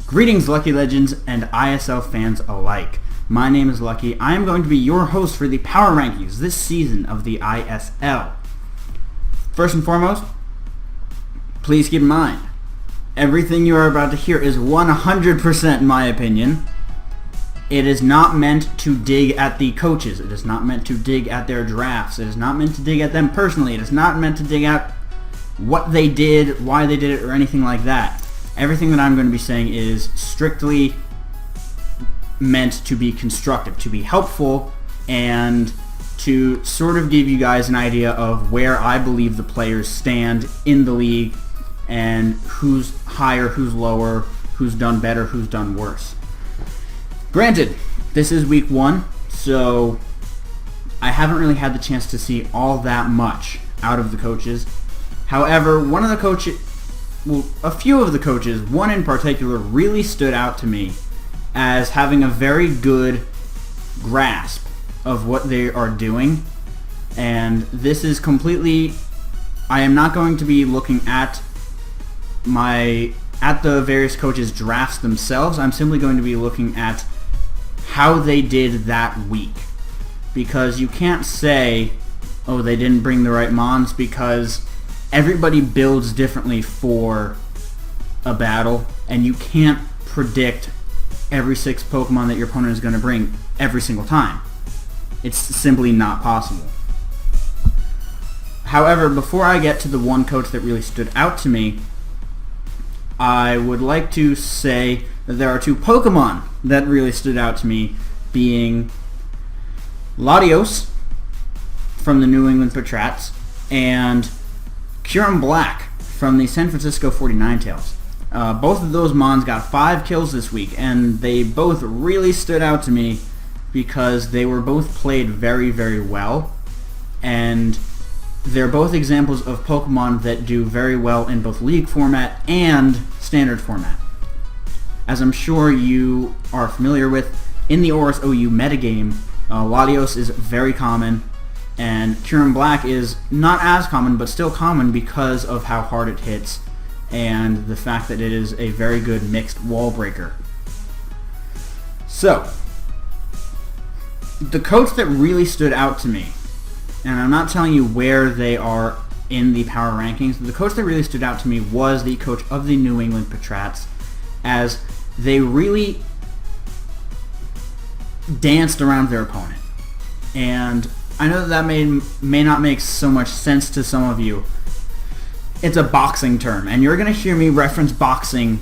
Greetings, Lucky Legends and ISL fans alike. My name is Lucky. I am going to be your host for the Power Rankings this season of the ISL. First and foremost, please keep in mind, everything you are about to hear is 100% my opinion. It is not meant to dig at the coaches. It is not meant to dig at their drafts. It is not meant to dig at them personally. It is not meant to dig at what they did, why they did it, or anything like that. Everything that I'm going to be saying is strictly meant to be constructive, to be helpful, and to sort of give you guys an idea of where I believe the players stand in the league and who's higher, who's lower, who's done better, who's done worse. Granted, this is week 1, so I haven't really had the chance to see all that much out of the coaches. However, a few of the coaches, one in particular, really stood out to me as having a very good grasp of what they are doing. And this is completely, I am not going to be looking at the various coaches' drafts themselves. I'm simply going to be looking at how they did that week. Because you can't say, oh, they didn't bring the right mons, because everybody builds differently for a battle, and you can't predict every 6 Pokemon that your opponent is going to bring every single time. It's simply not possible. However, before I get to the one coach that really stood out to me, I would like to say that there are 2 Pokemon that really stood out to me, being Latios from the New England Patriots and Kyurem Black from the San Francisco 49tails. Both of those mons got 5 kills this week, and they both really stood out to me because they were both played very, very well, and they're both examples of Pokemon that do very well in both League format and Standard format. As I'm sure you are familiar with, in the ORAS OU metagame, Latios is very common, and Kyurem Black is not as common, but still common because of how hard it hits and the fact that it is a very good mixed wall breaker. So, the coach that really stood out to me, and I'm not telling you where they are in the power rankings, the coach that really stood out to me was the coach of the New England Patriots, as they really danced around their opponent. And I know that may not make so much sense to some of you. It's a boxing term, and you're going to hear me reference boxing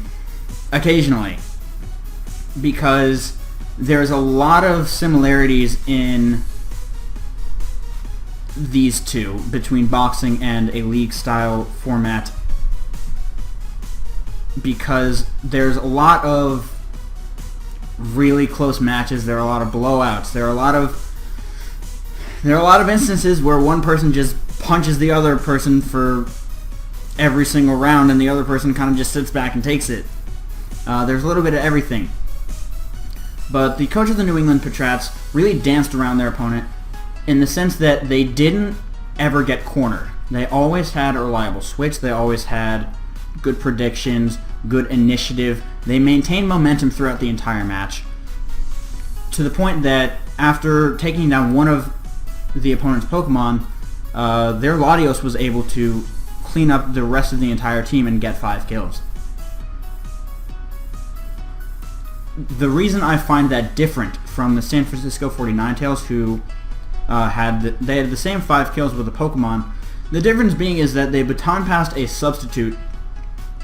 occasionally because there's a lot of similarities in these two between boxing and a league-style format, because there's a lot of really close matches, there are a lot of blowouts, there are a lot of instances where one person just punches the other person for every single round and the other person kind of just sits back and takes it. There's a little bit of everything. But the coach of the New England Patriots really danced around their opponent in the sense that they didn't ever get cornered. They always had a reliable switch. They always had good predictions, good initiative. They maintained momentum throughout the entire match, to the point that after taking down one of the opponent's Pokemon, their Latios was able to clean up the rest of the entire team and get 5 kills. The reason I find that different from the San Francisco 49tails, who had the same 5 kills with a Pokemon, the difference being is that they baton passed a substitute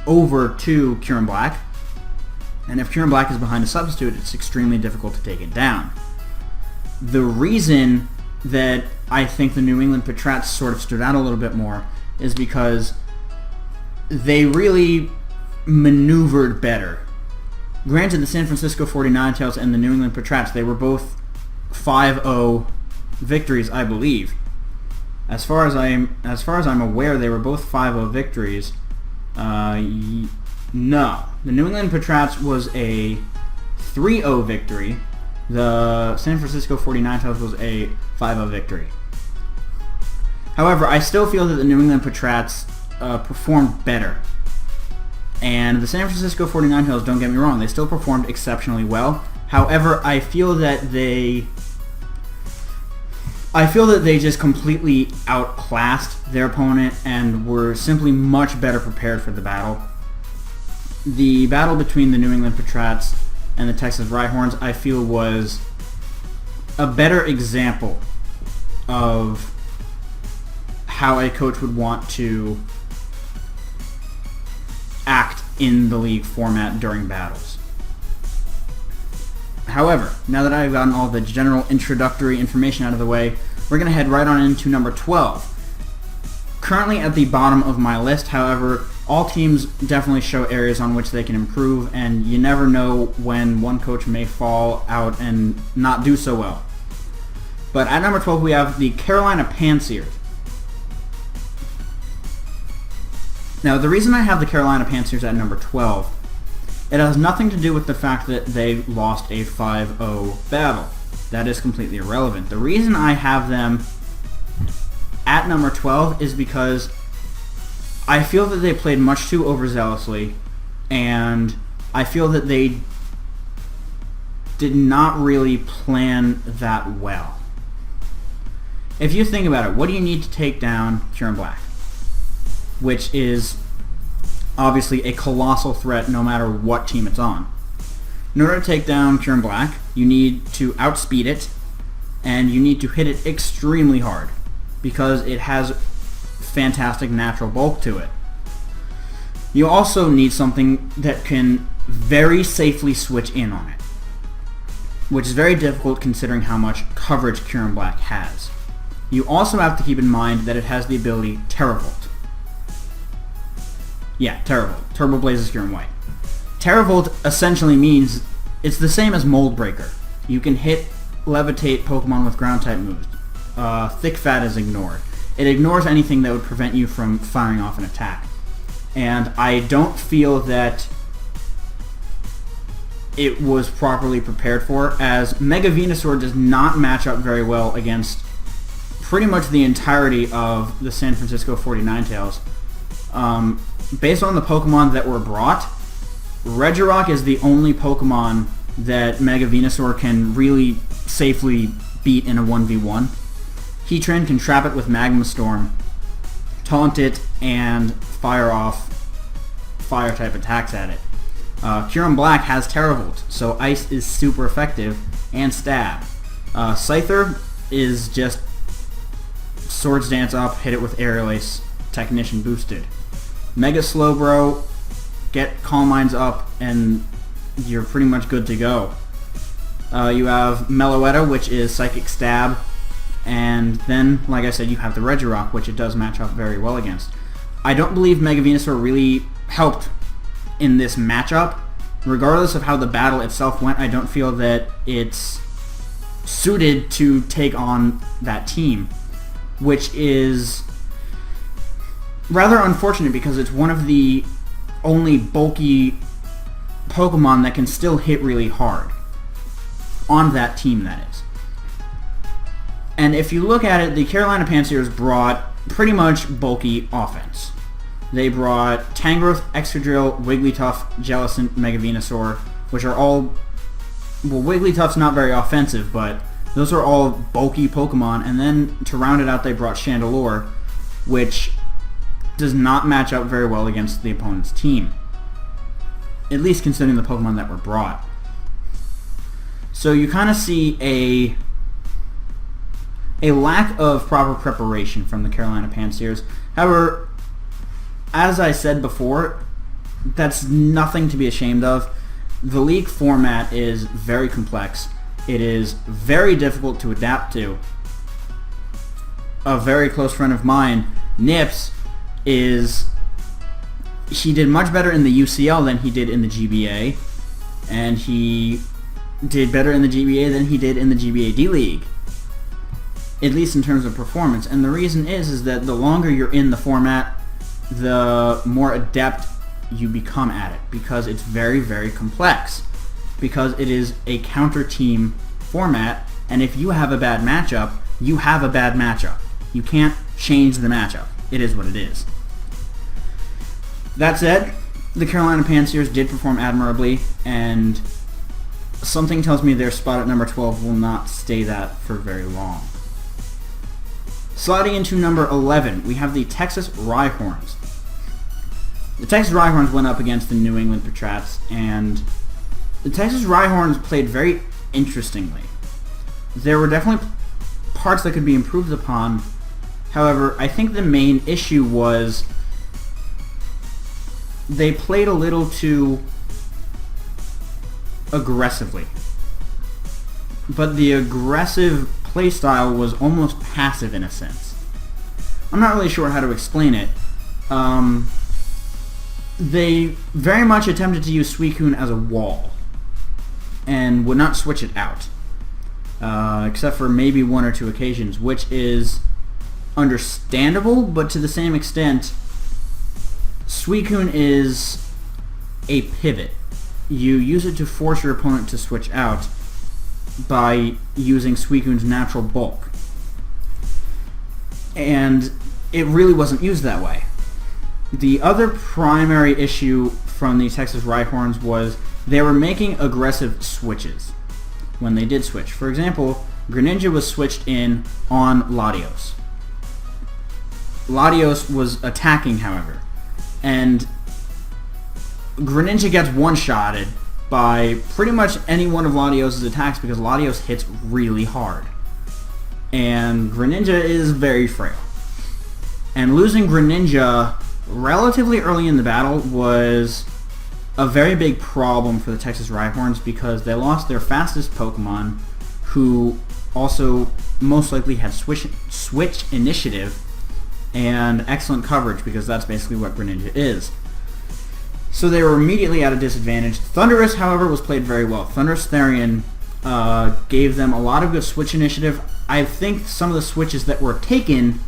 over to Kyurem Black, and if Kyurem Black is behind a substitute, it's extremely difficult to take it down. The reason that I think the New England Patriots sort of stood out a little bit more is because they really maneuvered better. Granted, the San Francisco 49tails and the New England Patriots, they were both 5-0 victories, I believe. As far as I'm aware, they were both 5-0 victories. No. The New England Patriots was a 3-0 victory. The San Francisco 49tails was a 5-0 victory. However, I still feel that the New England Patriots performed better. And the San Francisco 49ers, don't get me wrong, they still performed exceptionally well. However, I feel that they just completely outclassed their opponent and were simply much better prepared for the battle. The battle between the New England Patriots and the Texas Rhyhorns, I feel, was a better example of how a coach would want to act in the league format during battles. However, now that I've gotten all the general introductory information out of the way, we're going to head right on into number 12. Currently at the bottom of my list, however, all teams definitely show areas on which they can improve, and you never know when one coach may fall out and not do so well. But at number 12, we have the Carolina Panthers. Now, the reason I have the Carolina Panthers at number 12, it has nothing to do with the fact that they lost a 5-0 battle. That is completely irrelevant. The reason I have them at number 12 is because I feel that they played much too overzealously, and I feel that they did not really plan that well. If you think about it, what do you need to take down Kieran Black? Which is obviously a colossal threat no matter what team it's on. In order to take down Kieran Black, you need to outspeed it, and you need to hit it extremely hard because it has fantastic natural bulk to it. You also need something that can very safely switch in on it, which is very difficult considering how much coverage Kieran Black has. You also have to keep in mind that it has the ability Terravolt. Yeah, Terravolt. Turbo Blazes Kieran White. Terravolt essentially means it's the same as Mold Breaker. You can hit, levitate Pokemon with ground type moves. Thick Fat is ignored. It ignores anything that would prevent you from firing off an attack. And I don't feel that it was properly prepared for, as Mega Venusaur does not match up very well against pretty much the entirety of the San Francisco 49ers. Based on the Pokemon that were brought, Regirock is the only Pokemon that Mega Venusaur can really safely beat in a 1v1. Heatran can trap it with Magma Storm, taunt it, and fire off fire-type attacks at it. Kieran Black has Terravolt, so Ice is super effective, and Stab. Scyther is just Swords Dance up, hit it with Aerial Ace, Technician boosted. Mega Slowbro, get Calm Minds up, and you're pretty much good to go. You have Meloetta, which is Psychic Stab, and then, like I said, you have the Regirock, which it does match up very well against. I don't believe Mega Venusaur really helped in this matchup. Regardless of how the battle itself went, I don't feel that it's suited to take on that team, which is rather unfortunate because it's one of the only bulky Pokemon that can still hit really hard on that team, that is. And if you look at it, the Carolina Panthers brought pretty much bulky offense. They brought Tangrowth, Excadrill, Wigglytuff, Jellicent, Mega Venusaur, which are all... Well, Wigglytuff's not very offensive, but those are all bulky Pokemon. And then to round it out, they brought Chandelure, which does not match up very well against the opponent's team. At least considering the Pokemon that were brought. So you kind of see a lack of proper preparation from the Carolina Panthers. However, as I said before, that's nothing to be ashamed of. The league format is very complex. It is very difficult to adapt to. A very close friend of mine, Nips, he did much better in the UCL than he did in the GBA, and he did better in the GBA than he did in the GBA D-League, at least in terms of performance. And the reason is that the longer you're in the format, the more adept you become at it, because it's very, very complex, because it is a counter-team format, and if you have a bad matchup, you have a bad matchup. You can't change the matchup. It is what it is. That said, the Carolina Panthers did perform admirably, and something tells me their spot at number 12 will not stay that for very long. Sliding into number 11, we have the Texas Rhyhorns. The Texas Rhyhorns went up against the New England Patriots, and the Texas Rhyhorns played very interestingly. There were definitely parts that could be improved upon. However, I think the main issue was they played a little too aggressively. But the aggressive play style was almost passive in a sense. I'm not really sure how to explain it. They very much attempted to use Suicune as a wall and would not switch it out, except for maybe one or two occasions, which is understandable, but to the same extent, Suicune is a pivot. You use it to force your opponent to switch out by using Suicune's natural bulk. And it really wasn't used that way. The other primary issue from the Texas Rhyhorns was they were making aggressive switches when they did switch. For example, Greninja was switched in on Latios. Latios was attacking, however, and Greninja gets one-shotted by pretty much any one of Latios' attacks because Latios hits really hard. And Greninja is very frail. And losing Greninja relatively early in the battle was a very big problem for the Texas Rhyhorns because they lost their fastest Pokemon, who also most likely had switch initiative and excellent coverage, because that's basically what Greninja is. So they were immediately at a disadvantage. Thundurus, however, was played very well. Thundurus Therian gave them a lot of good switch initiative. I think some of the switches that were taken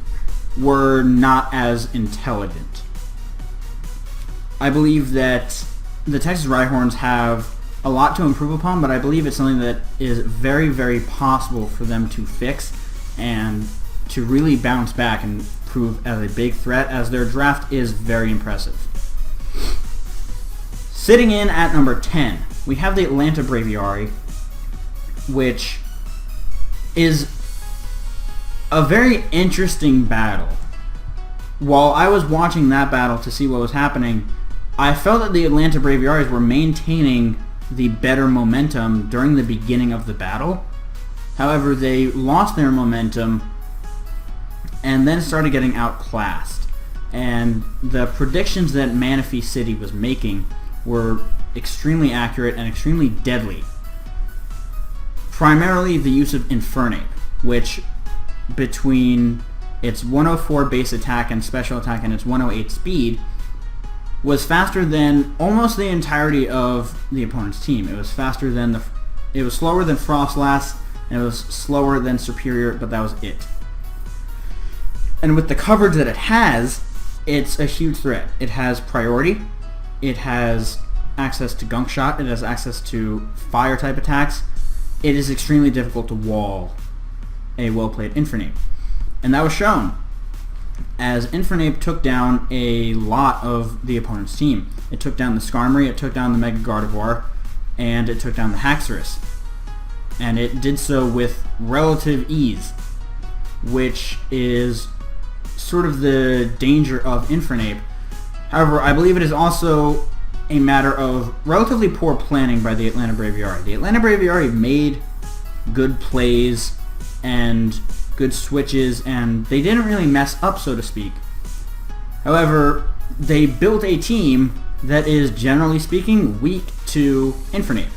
were not as intelligent. I believe that the Texas Rhyhorns have a lot to improve upon, but I believe it's something that is very, very possible for them to fix and to really bounce back and prove as a big threat, as their draft is very impressive. Sitting in at number 10, we have the Atlanta Braviary, which is a very interesting battle. While I was watching that battle to see what was happening, I felt that the Atlanta Braviaries were maintaining the better momentum during the beginning of the battle. However, they lost their momentum and then started getting outclassed. And the predictions that Manaphy City was making were extremely accurate and extremely deadly. Primarily the use of Infernape, which between its 104 base attack and special attack and its 108 speed was faster than almost the entirety of the opponent's team. It was slower than Frostlass, and it was slower than Superior, but that was it. And with the coverage that it has, it's a huge threat. It has priority, it has access to Gunk Shot, it has access to fire type attacks. It is extremely difficult to wall a well-played Infernape. And that was shown, as Infernape took down a lot of the opponent's team. It took down the Skarmory, it took down the Mega Gardevoir, and it took down the Haxorus. And it did so with relative ease, which is sort of the danger of Infernape. However, I believe it is also a matter of relatively poor planning by the Atlanta Braviary. The Atlanta Braviary made good plays and good switches, and they didn't really mess up, so to speak. However, they built a team that is, generally speaking, weak to Infernape.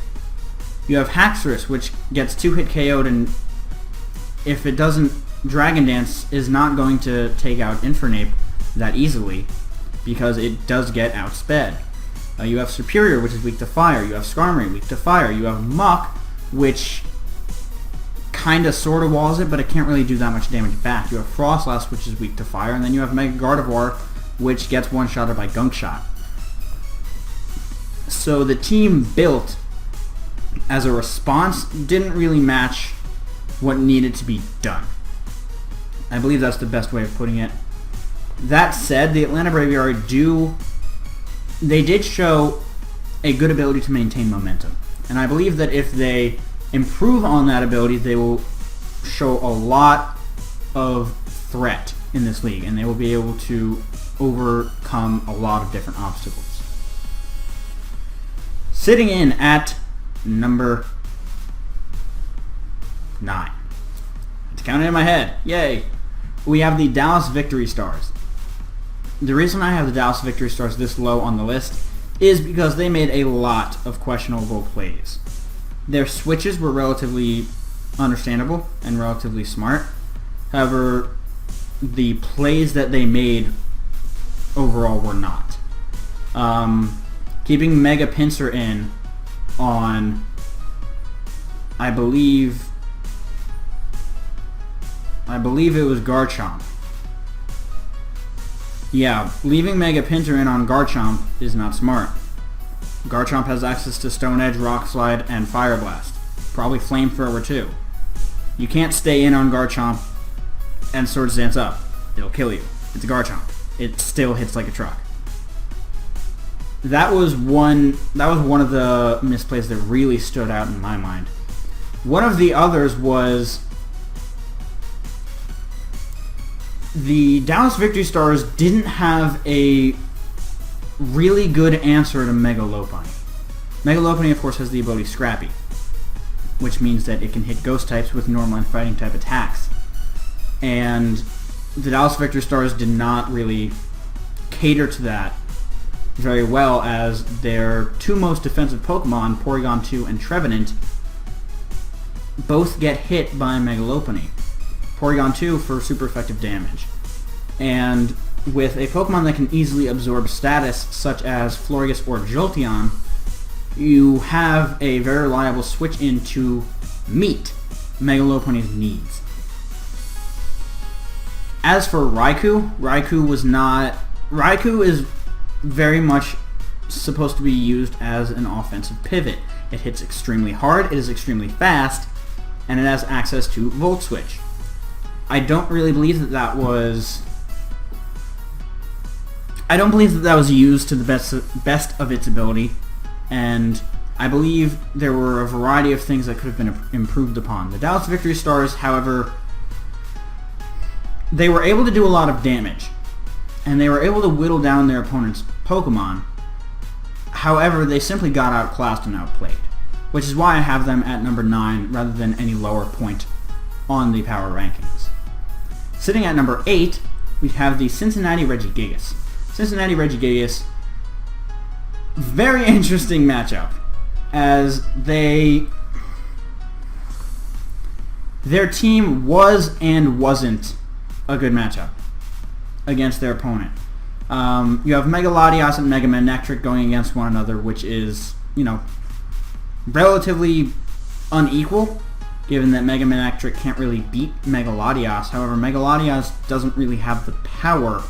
You have Haxorus, which gets 2-hit KO'd, and if it doesn't, Dragon Dance is not going to take out Infernape that easily, because it does get outsped. You have Superior, which is weak to fire. You have Skarmory, weak to fire. You have Muck, which kind of sort of walls it, but it can't really do that much damage back. You have Frostlass, which is weak to fire, and then you have Mega Gardevoir, which gets one-shotted by Gunk Shot. So the team built as a response didn't really match what needed to be done. I believe that's the best way of putting it. That said, the Atlanta Braviary do they did show a good ability to maintain momentum. And I believe that if they improve on that ability, they will show a lot of threat in this league, and they will be able to overcome a lot of different obstacles. Sitting in at number 9. It's counting in my head. Yay! We have the Dallas Victory Stars. The reason I have the Dallas Victory Stars this low on the list is because they made a lot of questionable plays. Their switches were relatively understandable and relatively smart. However, the plays that they made overall were not. Keeping Mega Pinsir in on, I believe it was Garchomp. Yeah, leaving Mega Pinsir in on Garchomp is not smart. Garchomp has access to Stone Edge, Rock Slide, and Fire Blast. Probably Flamethrower too. You can't stay in on Garchomp and Swords Dance up. It'll kill you. It's a Garchomp. It still hits like a truck. That was one of the misplays that really stood out in my mind. One of the others was the Dallas Victory Stars didn't have a really good answer to Mega Lopunny. Mega Lopunny, of course, has the ability Scrappy, which means that it can hit Ghost types with normal and fighting type attacks. And the Dallas Victory Stars did not really cater to that very well, as their two most defensive Pokemon, Porygon 2 and Trevenant, both get hit by Mega Lopunny. Porygon 2 for super effective damage. And with a Pokemon that can easily absorb status, such as Florges or Jolteon, you have a very reliable switch in to meet Mega Lopunny's needs. As for Raikou, Raikou is very much supposed to be used as an offensive pivot. It hits extremely hard, it is extremely fast, and it has access to Volt Switch. I don't believe that that was used to the best of its ability, and I believe there were a variety of things that could have been improved upon. The Dallas Victory Stars, however, they were able to do a lot of damage, and they were able to whittle down their opponent's Pokemon. However, they simply got outclassed and outplayed, which is why I have them at number 9 rather than any lower point on the power rankings. Sitting at number 8, we have the Cincinnati Regigigas. Cincinnati Regigigas, very interesting matchup, as their team was and wasn't a good matchup against their opponent. You have Mega Latias and Mega Manectric going against one another, which is, relatively unequal, given that Mega Manectric can't really beat Mega Latias. However, Mega Latias doesn't really have the power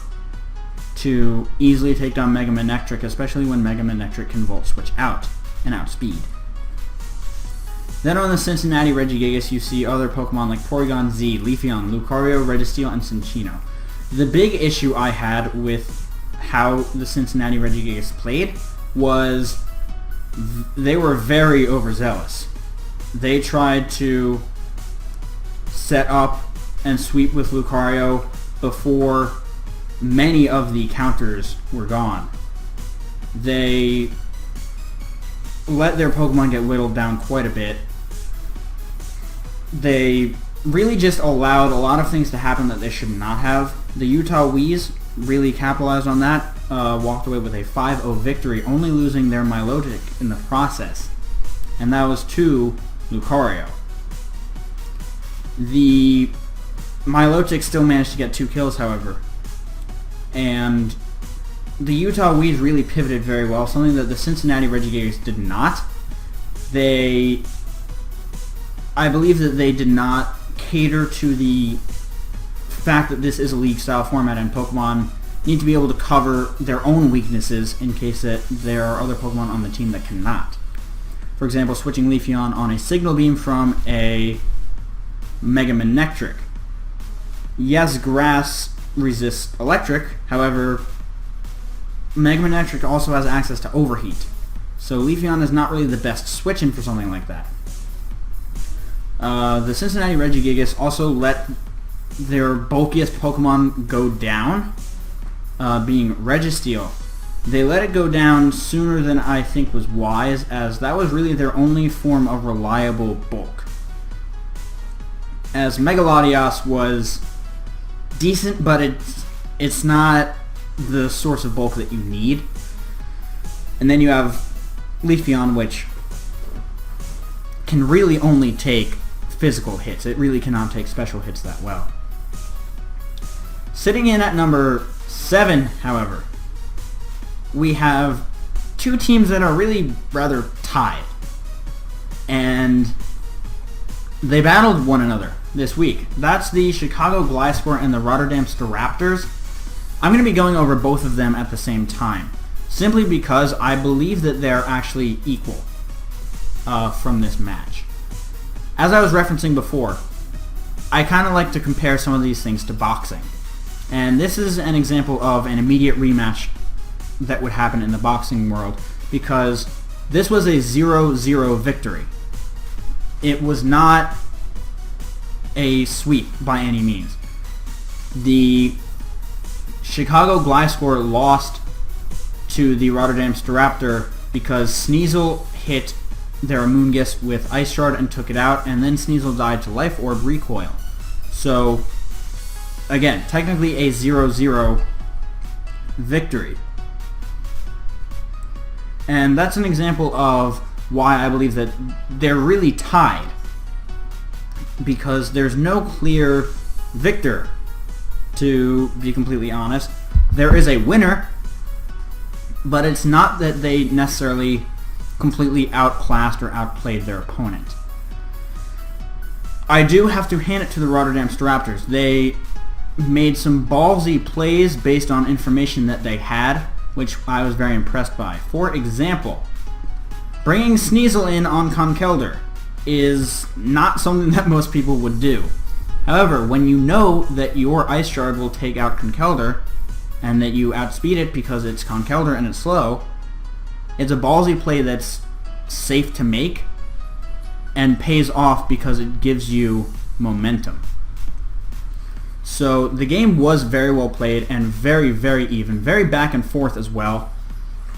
to easily take down Mega Manectric, especially when Mega Manectric can Volt Switch out and outspeed. Then on the Cincinnati Regigigas, you see other Pokemon like Porygon Z, Leafeon, Lucario, Registeel, and Cinccino. The big issue I had with how the Cincinnati Regigigas played was they were very overzealous. They tried to set up and sweep with Lucario before many of the counters were gone. They let their Pokemon get whittled down quite a bit. They really just allowed a lot of things to happen that they should not have. The Utah Wees really capitalized on that, walked away with a 5-0 victory, only losing their Milotic in the process. And that was to Lucario. The Milotic still managed to get 2 kills, however. And the Utah Wees really pivoted very well, something that the Cincinnati Regigigas did not. I believe that they did not cater to the fact that this is a league-style format and Pokemon need to be able to cover their own weaknesses in case that there are other Pokemon on the team that cannot. For example, switching Leafeon on a Signal Beam from a Mega Manectric. Yes, Grass resists Electric, however, Mega Manectric also has access to Overheat. So Leafeon is not really the best switch-in for something like that. The Cincinnati Regigigas also let their bulkiest Pokemon go down, being Registeel. They let it go down sooner than I think was wise, as that was really their only form of reliable bulk. As Megalodios was decent, but it's not the source of bulk that you need. And then you have Leafeon, which can really only take physical hits. It really cannot take special hits that well. Sitting in at number 7, however, we have two teams that are really rather tied. And they battled one another this week. That's the Chicago Gliscor and the Rotterdam Staraptors. I'm going to be going over both of them at the same time, simply because I believe that they're actually equal from this match. As I was referencing before, I kind of like to compare some of these things to boxing. And this is an example of an immediate rematch that would happen in the boxing world, because this was a 0-0 victory. It was not a sweep by any means. The Chicago Gliscor lost to the Rotterdam Staraptor because Sneasel hit their Amoonguss with Ice Shard and took it out, and then Sneasel died to Life Orb Recoil. So, again, technically a 0-0 victory. And that's an example of why I believe that they're really tied, because there's no clear victor, to be completely honest. There is a winner, but it's not that they necessarily completely outclassed or outplayed their opponent. I do have to hand it to the Rotterdam Staraptors. They made some ballsy plays based on information that they had, which I was very impressed by. For example, bringing Sneasel in on Conkeldurr is not something that most people would do. However, when you know that your Ice Shard will take out Conkeldurr, and that you outspeed it because it's Conkeldurr and it's slow, it's a ballsy play that's safe to make and pays off because it gives you momentum. So the game was very well played and very, very even, very back and forth as well,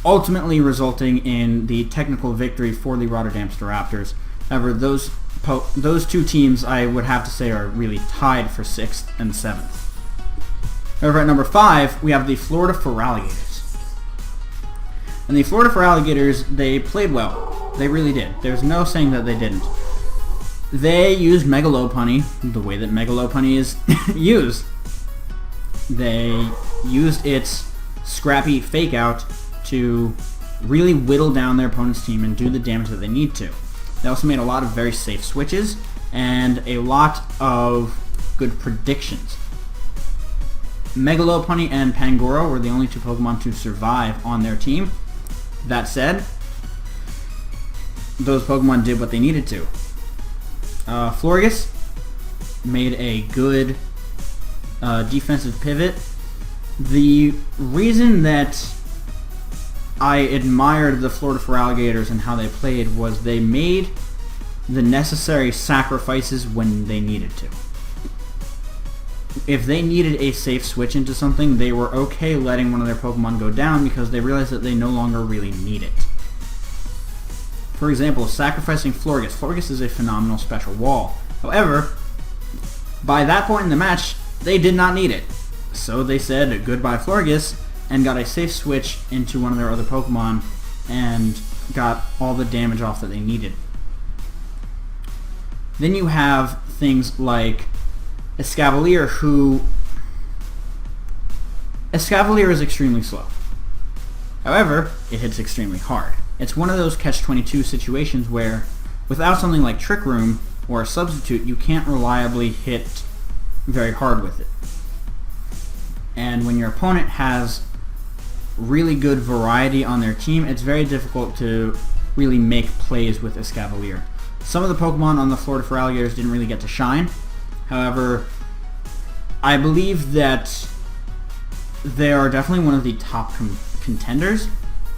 ultimately resulting in the technical victory for the Rotterdam Staraptors. However, those two teams, I would have to say, are really tied for 6th and 7th. Over at number 5, we have the Florida Feraligators. And the Florida Feraligators, they played well. They really did. There's no saying that they didn't. They used Mega Lopunny the way that Mega Lopunny is used. They used its scrappy Fake Out to really whittle down their opponent's team and do the damage that they need to. They also made a lot of very safe switches and a lot of good predictions. Mega Lopunny and Pangoro were the only two Pokemon to survive on their team. That said, those Pokemon did what they needed to. Florges made a good defensive pivot. The reason that I admired the Florida Feraligators and how they played was they made the necessary sacrifices when they needed to. If they needed a safe switch into something, they were okay letting one of their Pokemon go down because they realized that they no longer really need it. For example, sacrificing Florges. Florges is a phenomenal special wall. However, by that point in the match, they did not need it. So they said goodbye Florges and got a safe switch into one of their other Pokemon and got all the damage off that they needed. Then you have things like Escavalier, who... Escavalier is extremely slow. However, it hits extremely hard. It's one of those catch-22 situations where, without something like Trick Room or a substitute, you can't reliably hit very hard with it. And when your opponent has really good variety on their team, it's very difficult to really make plays with Escavalier. Some of the Pokemon on the Florida Feraligators didn't really get to shine. However, I believe that they are definitely one of the top contenders,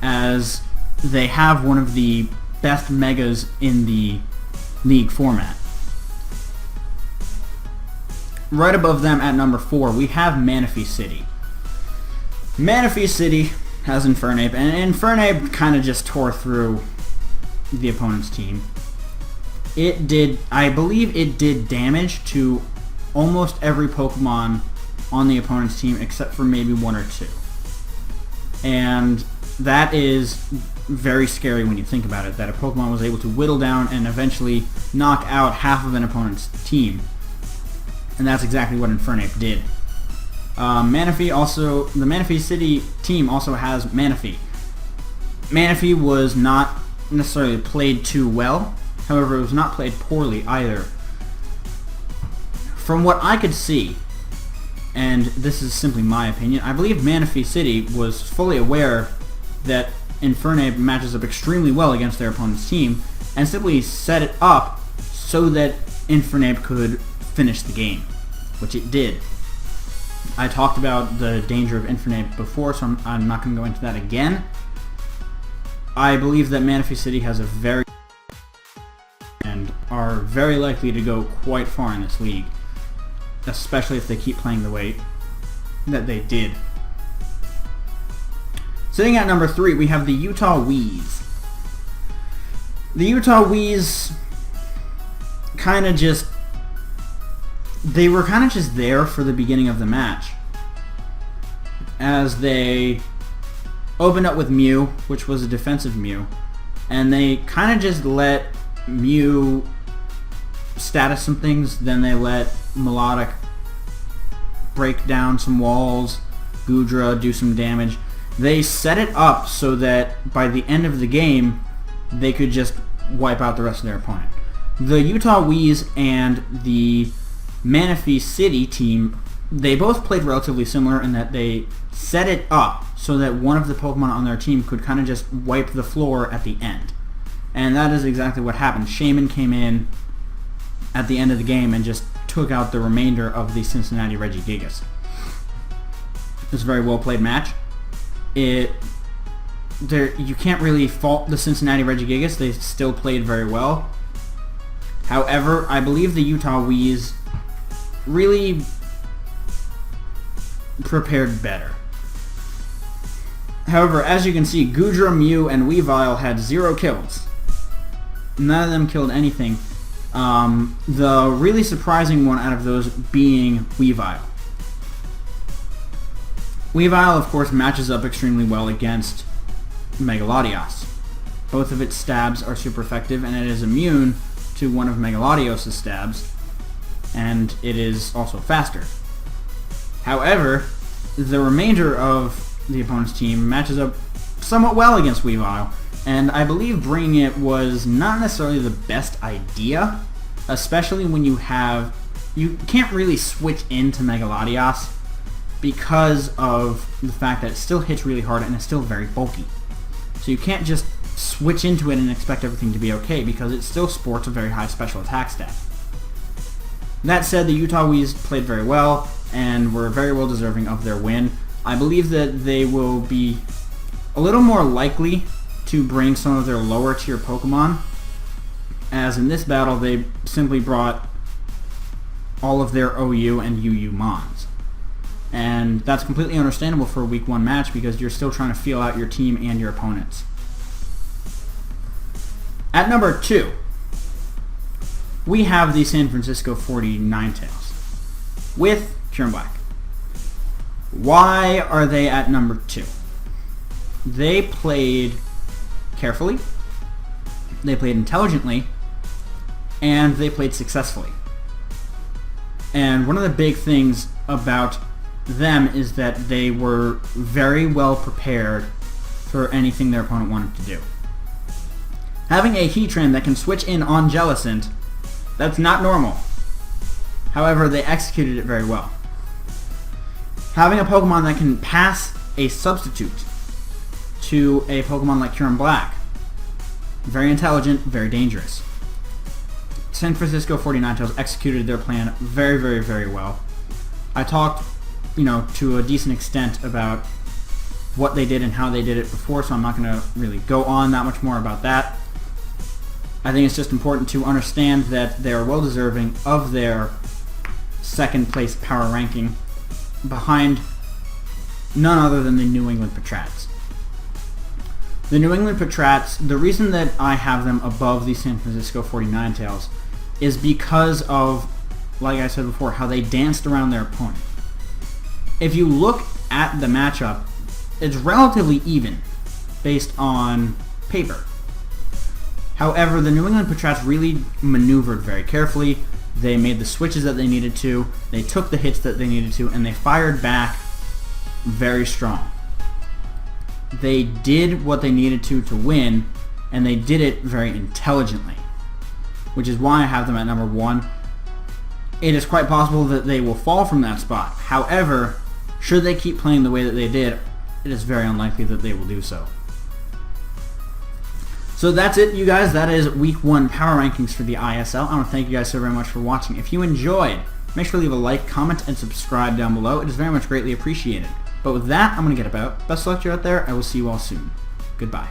as they have one of the best megas in the league format. Right above them at number 4, we have Manaphy City. Manaphy City has Infernape, and Infernape kind of just tore through the opponent's team. I believe it did damage to almost every Pokemon on the opponent's team except for maybe 1 or 2. And that is very scary when you think about it, that a Pokemon was able to whittle down and eventually knock out half of an opponent's team. And that's exactly what Infernape did. The Manaphy City team also has Manaphy. Manaphy was not necessarily played too well, however it was not played poorly either. From what I could see, and this is simply my opinion, I believe Manaphy City was fully aware that Infernape matches up extremely well against their opponent's team, and simply set it up so that Infernape could finish the game, which it did. I talked about the danger of Infernape before, so I'm not going to go into that again. I believe that Manaphy City has a very and are very likely to go quite far in this league, especially if they keep playing the way that they did. Sitting at number 3, we have the Utah Wees. The Utah Wees they were kind of just there for the beginning of the match, as they opened up with Mew, which was a defensive Mew, and they kind of just let Mew status some things, then they let Melodic break down some walls, Goodra do some damage. They set it up so that by the end of the game, they could just wipe out the rest of their opponent. The Utah Wees and the Manaphy City team, they both played relatively similar in that they set it up so that one of the Pokemon on their team could kind of just wipe the floor at the end. And that is exactly what happened. Shaman came in at the end of the game and just took out the remainder of the Cincinnati Regigigas. It was a very well played match. You can't really fault the Cincinnati Regigigas. They still played very well. However, I believe the Utah Wees really prepared better. However, as you can see, Goodra, Mew, and Weavile had 0 kills. None of them killed anything. The really surprising one out of those being Weavile. Weavile, of course, matches up extremely well against Megalodios. Both of its stabs are super effective, and it is immune to one of Megalodios' stabs, and it is also faster. However, the remainder of the opponent's team matches up somewhat well against Weavile, and I believe bringing it was not necessarily the best idea, especially when you can't really switch into Megalodios because of the fact that it still hits really hard and it's still very bulky. So you can't just switch into it and expect everything to be okay, because it still sports a very high special attack stat. That said, the Utah Wees played very well and were very well deserving of their win. I believe that they will be a little more likely to bring some of their lower tier Pokemon, as in this battle they simply brought all of their OU and UU Mons. And that's completely understandable for a week 1 match, because you're still trying to feel out your team and your opponents. At number 2, we have the San Francisco 49tails with Pure and Black. Why are they at number 2? They played carefully, they played intelligently, and they played successfully. And one of the big things about them is that they were very well prepared for anything their opponent wanted to do. Having a Heatran that can switch in on Jellicent, that's not normal. However, they executed it very well. Having a Pokemon that can pass a substitute to a Pokemon like Pure and Black, very intelligent, very dangerous. San Francisco 49tails executed their plan very, very, very well. I talked, to a decent extent about what they did and how they did it before, so I'm not going to really go on that much more about that. I think it's just important to understand that they are well deserving of their second place power ranking behind none other than the New England Patriots. The New England Patriots, the reason that I have them above the San Francisco 49tails is because of, like I said before, how they danced around their opponent. If you look at the matchup, it's relatively even based on paper. However, the New England Patriots really maneuvered very carefully. They made the switches that they needed to, they took the hits that they needed to, and they fired back very strong. They did what they needed to win, and they did it very intelligently, which is why I have them at number 1. It is quite possible that they will fall from that spot. However, should they keep playing the way that they did, it is very unlikely that they will do so. So that's it, you guys. That is Week 1 Power Rankings for the ISL. I want to thank you guys so very much for watching. If you enjoyed, make sure to leave a like, comment, and subscribe down below. It is very much greatly appreciated. But with that, I'm going to get about. Best of luck to you out there. I will see you all soon. Goodbye.